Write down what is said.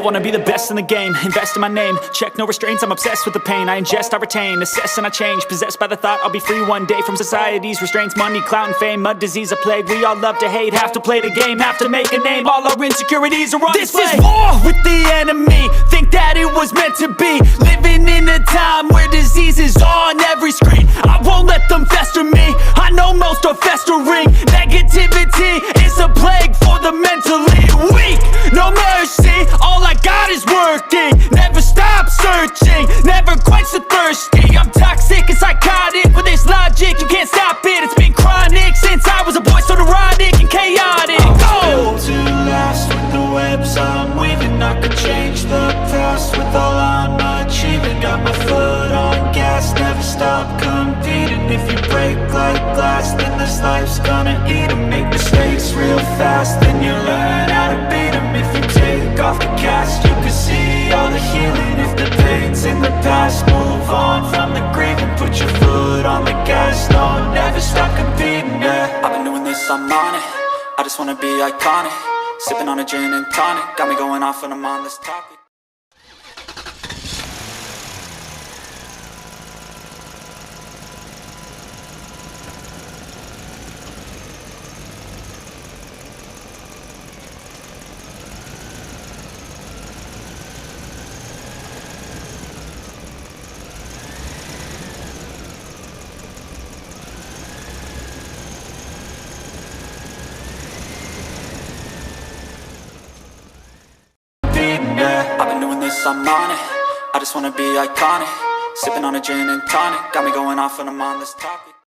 wanna be the best in the game, invest in my name, check no restraints, I'm obsessed with the pain. I ingest, I retain, assess and I change, possessed by the thought I'll be free one day from society's restraints. Money, clout and fame, mud, disease, a plague. We all love to hate, have to play the game, have to make a name. All our insecurities are on display. This is war with the enemy, think that it was meant to be. Living in a time where disease is on every screen. I won't let them fester me, I know most are festering. Negativity is a plague for the mentally weak. No mercy, all I got is working. Never stop searching, never quench the thirsty. I'm toxic and psychotic, with this logic you can't stop it. It's been chronic since I was a boy, so neurotic and chaotic. Built to last with the webs I'm weaving. I could change the past with all I'm achieving. Got my foot on gas, never stop competing. If you break like glass, then this life's gonna eat 'em. Make mistakes real fast, then you learn how to beat 'em. If you take off the cast, you can see all the healing. If the pain's in the past, move on from the grave and put your foot on the gas. No, never stop competing, yeah. I've been doing this, I'm on it. I just wanna be iconic. Sipping on a gin and tonic, got me going off when I'm on this topic. I've been doing this, I'm on it. I just wanna be iconic. Sipping on a gin and tonic, got me going off when I'm on this topic.